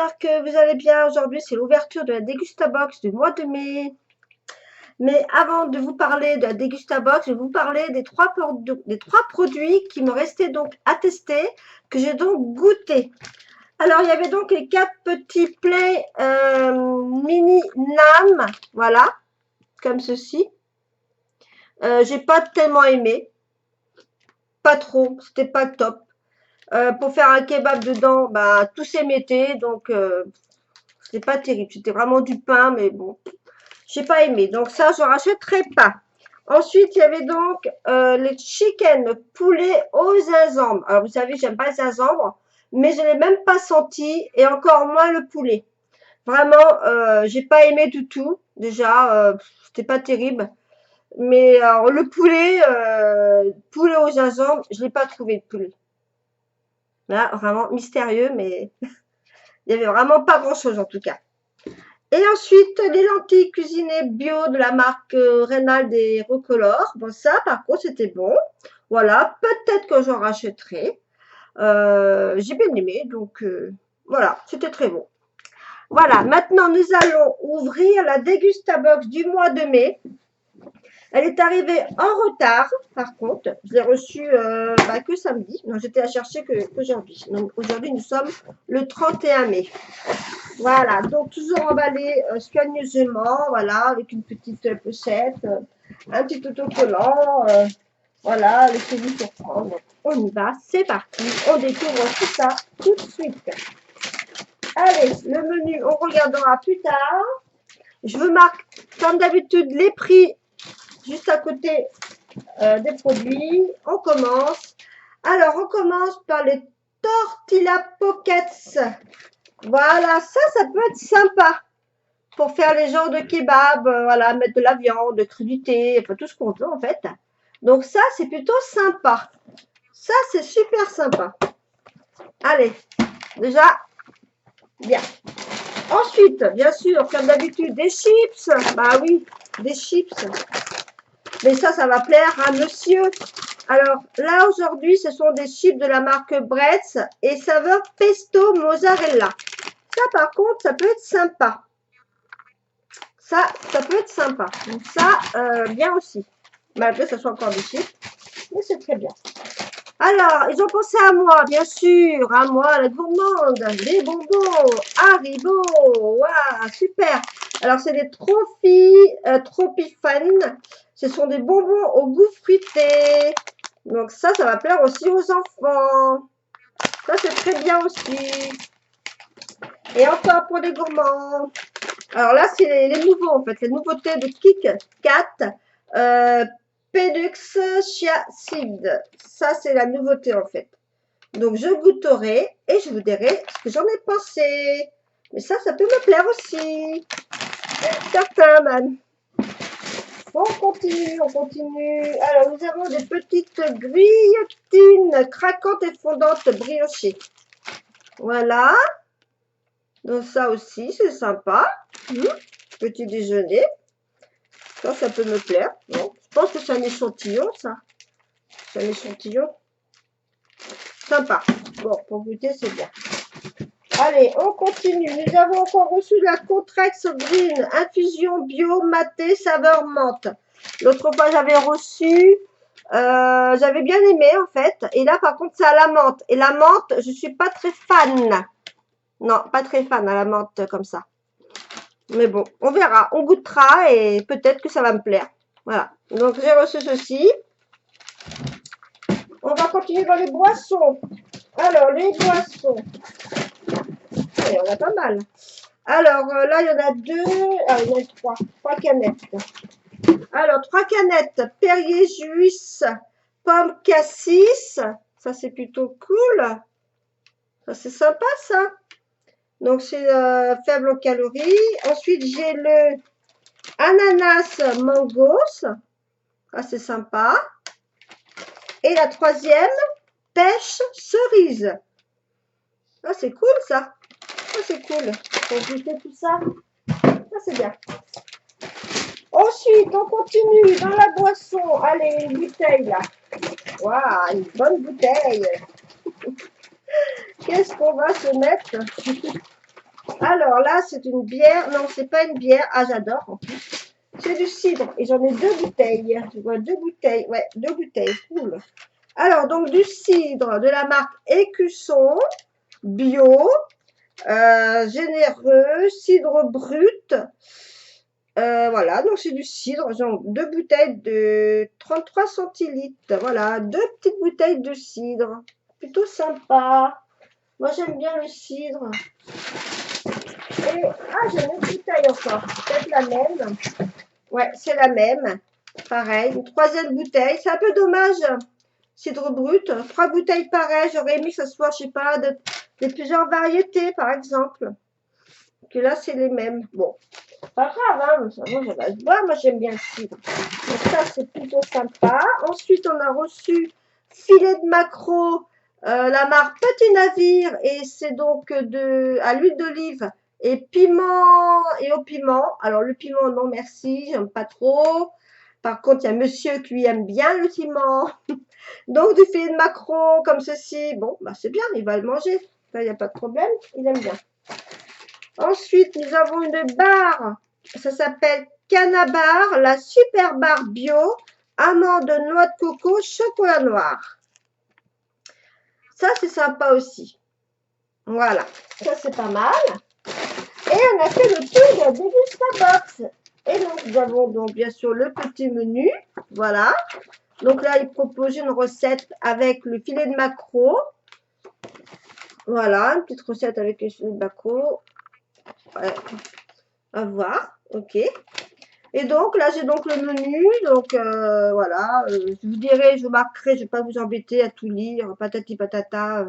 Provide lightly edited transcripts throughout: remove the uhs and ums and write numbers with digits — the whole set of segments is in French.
j'espère que vous allez bien. Aujourd'hui, c'est l'ouverture de la Dégustabox du mois de mai. Mais avant de vous parler de la Dégustabox, je vais vous parler des trois produits qui me restaient donc à tester, que j'ai donc goûté. Alors, il y avait donc les 4 petits play mini NAM, voilà, comme ceci. J'ai pas tellement aimé, pas trop, c'était pas top. Pour faire un kebab dedans, bah, tout s'émettait, donc c'était pas terrible. C'était vraiment du pain, mais bon, j'ai pas aimé. Donc ça, je rachèterai pas. Ensuite, il y avait donc les chicken poulet au gingembre. Alors, vous savez, j'aime pas le gingembre, mais je l'ai même pas senti, et encore moins le poulet. Vraiment, j'ai pas aimé du tout. Déjà, c'était pas terrible. Mais alors, le poulet, poulet au gingembre, je l'ai pas trouvé de poulet. Là, vraiment mystérieux, mais il y avait vraiment pas grand-chose en tout cas. Et ensuite, les lentilles cuisinées bio de la marque Reynald et Recolor. Bon, ça, par contre, c'était bon. Voilà, peut-être que j'en rachèterai. J'ai bien aimé, donc voilà, c'était très bon. Voilà, maintenant, nous allons ouvrir la Dégustabox du mois de mai. Elle est arrivée en retard, par contre. Je l'ai reçue que samedi. Non, j'étais à chercher qu'aujourd'hui. Donc, aujourd'hui, nous sommes le 31 mai. Voilà, donc toujours emballé soigneusement, voilà, avec une petite pochette, un petit autocollant, voilà, laissez-vous surprendre. Donc, on y va, c'est parti, on découvre tout ça tout de suite. Allez, le menu, on regardera plus tard. Je vous marque, comme d'habitude, les prix juste à côté des produits. On commence. Alors, on commence par les Tortilla Pockets. Voilà, ça peut être sympa pour faire les genres de kebab, voilà, mettre de la viande, de crudité, enfin tout ce qu'on veut en fait. Donc ça, c'est plutôt sympa. Ça, c'est super sympa. Allez, déjà, bien. Ensuite, bien sûr, comme d'habitude, des chips. Bah oui, des chips. Mais ça va plaire à monsieur. Alors là, aujourd'hui, ce sont des chips de la marque Bretz et saveur pesto mozzarella. Ça, par contre, ça peut être sympa. Ça peut être sympa. Donc ça, bien aussi. Malgré que ce soit encore des chips. Mais c'est très bien. Alors, ils ont pensé à moi, bien sûr. À moi, la gourmande. Les bonbons. Haribo. Waouh, super. Alors, c'est des Tropifan. Ce sont des bonbons au goût fruité. Donc ça va plaire aussi aux enfants. Ça, c'est très bien aussi. Et encore pour les gourmands. Alors là, c'est les nouveaux en fait, les nouveautés de Kit Kat. Pedux Chia Seed. Ça, c'est la nouveauté en fait. Donc, je goûterai et je vous dirai ce que j'en ai pensé. Mais ça peut me plaire aussi. Certains même. Bon, on continue. Alors, nous avons des petites grillotines craquantes et fondantes briochées. Voilà. Donc, ça aussi, c'est sympa. Petit déjeuner. Ça peut me plaire. Bon, je pense que c'est un échantillon, ça. C'est un échantillon. Sympa. Bon, pour goûter, c'est bien. Allez, on continue. Nous avons encore reçu la Contrex Green Infusion Bio Maté saveur menthe. L'autre fois, j'avais reçu. J'avais bien aimé, en fait. Et là, par contre, c'est à la menthe. Et la menthe, je suis pas très fan. Non, pas très fan à la menthe comme ça. Mais bon, on verra. On goûtera et peut-être que ça va me plaire. Voilà. Donc, j'ai reçu ceci. On va continuer dans les boissons. Alors, les boissons. Et on a pas mal. Alors, là, il y en a 2. Ah, il y en a 3. 3 canettes. Alors, 3 canettes. Perrier Juice, pomme cassis. Ça, c'est plutôt cool. Ça, c'est sympa, ça. Donc, c'est faible en calories. Ensuite, j'ai le ananas mangos. Ça, c'est sympa. Et la troisième, pêche cerise. Ah, c'est cool, ça. Ça, c'est cool. Pour goûter tout ça. Ça, c'est bien. Ensuite, on continue dans la boisson. Allez, une bouteille, là. Waouh, une bonne bouteille. Qu'est-ce qu'on va se mettre? Alors là, c'est une bière. Non, c'est pas une bière. Ah, j'adore en plus. C'est du cidre. Et j'en ai 2 bouteilles. Je vois 2 bouteilles. Ouais, 2 bouteilles. Cool. Alors, donc du cidre de la marque Écusson, bio, généreux, cidre brut. Voilà, donc c'est du cidre. Genre 2 bouteilles de 33 centilitres. Voilà, 2 petites bouteilles de cidre. Plutôt sympa. Moi, j'aime bien le cidre. Et, ah, j'ai une bouteille encore. Peut-être la même. Ouais, c'est la même. Pareil, une 3e bouteille. C'est un peu dommage. Cidre brut. 3 bouteilles pareilles. J'aurais aimé que ce soit, je sais pas, de plusieurs variétés, par exemple. Que là, c'est les mêmes. Bon, pas grave, hein. Moi, ça va se boire. Moi, j'aime bien le cidre. Donc ça, c'est plutôt sympa. Ensuite, on a reçu filet de maquereau, la marque Petit Navire. Et c'est donc à l'huile d'olive et piment et au piment. Alors, le piment, non, merci. J'aime pas trop. Par contre, il y a monsieur qui lui aime bien le piment. Donc, du filet de maquereau comme ceci. Bon, bah, c'est bien. Il va le manger. Il n'y a pas de problème. Il aime bien. Ensuite, nous avons une barre. Ça s'appelle Canabar, la super barre bio, amande, noix de coco, chocolat noir. Ça, c'est sympa aussi. Voilà, ça, c'est pas mal. Et on a fait le tour de la Dégustabox. Et donc, nous avons donc bien sûr le petit menu. Voilà. Donc là, il propose une recette avec le filet de maquereau. Voilà, une petite recette avec le filet de maquereau. Ouais. À voir, ok. Et donc là, j'ai donc le menu. Donc voilà, je vous dirai, je vous marquerai, je ne vais pas vous embêter à tout lire, patati patata.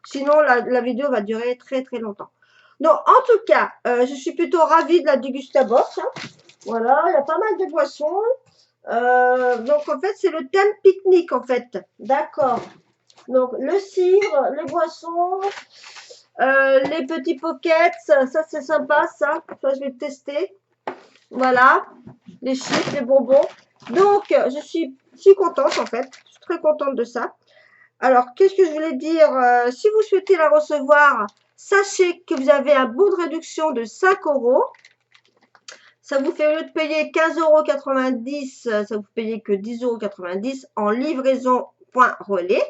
Sinon, la vidéo va durer très très longtemps. Donc, en tout cas, je suis plutôt ravie de la Dégustabox. Hein. Voilà, il y a pas mal de boissons. Donc, en fait, c'est le thème pique-nique, en fait. D'accord. Donc, le cidre, les boissons, les petits pockets, ça c'est sympa, ça je vais tester. Voilà, les chips, les bonbons. Donc, je suis contente en fait. Je suis très contente de ça. Alors, qu'est-ce que je voulais dire? Si vous souhaitez la recevoir, sachez que vous avez un bon de réduction de 5 €. Ça vous fait, au lieu de payer 15,90 €, ça vous payez que 10,90 € en livraison point relais.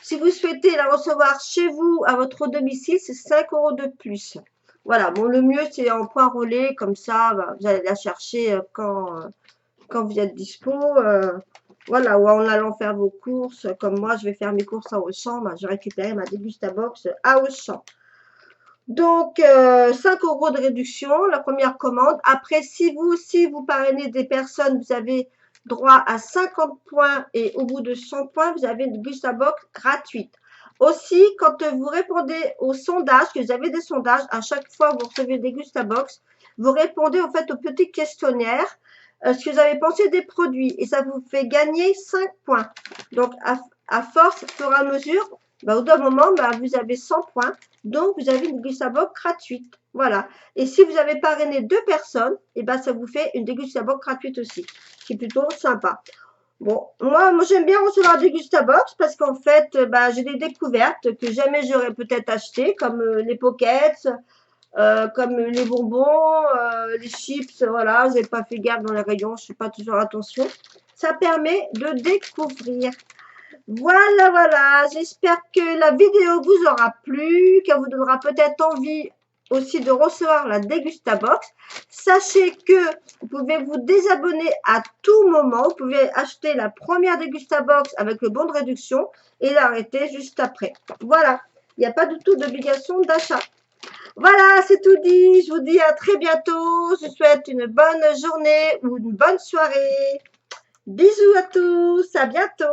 Si vous souhaitez la recevoir chez vous, à votre domicile, c'est 5 € de plus. Voilà, bon, le mieux, c'est en point relais, comme ça, bah, vous allez la chercher quand vous êtes dispo. Voilà, ou en allant faire vos courses, comme moi, je vais faire mes courses à Auchan, bah, je vais récupérer ma Dégustabox à Auchan. Donc, 5 € de réduction, la première commande. Après, si vous parrainez des personnes, vous avez droit à 50 points et au bout de 100 points, vous avez une Dégustabox gratuite. Aussi, quand vous répondez au sondage, que vous avez des sondages, à chaque fois vous recevez des Dégustabox, vous répondez en fait au petit questionnaire, ce que vous avez pensé des produits et ça vous fait gagner 5 points. Donc, à force, au fur et à mesure, bah, au bout d'un moment, bah, vous avez 100 points. Donc, vous avez une Dégustabox gratuite. Voilà. Et si vous avez parrainé 2 personnes, et ben, ça vous fait une Dégustabox gratuite aussi. C'est plutôt sympa. Bon, moi j'aime bien recevoir des Dégustabox parce qu'en fait, bah, j'ai des découvertes que jamais j'aurais peut-être achetées, comme les pockets, comme les bonbons, les chips, voilà. J'ai pas fait gaffe dans les rayons, je fais pas toujours attention. Ça permet de découvrir. Voilà, voilà, j'espère que la vidéo vous aura plu, qu'elle vous donnera peut-être envie aussi de recevoir la Dégustabox. Sachez que vous pouvez vous désabonner à tout moment. Vous pouvez acheter la première Dégustabox avec le bon de réduction et l'arrêter juste après. Voilà, il n'y a pas du tout d'obligation d'achat. Voilà, c'est tout dit. Je vous dis à très bientôt. Je vous souhaite une bonne journée ou une bonne soirée. Bisous à tous, à bientôt.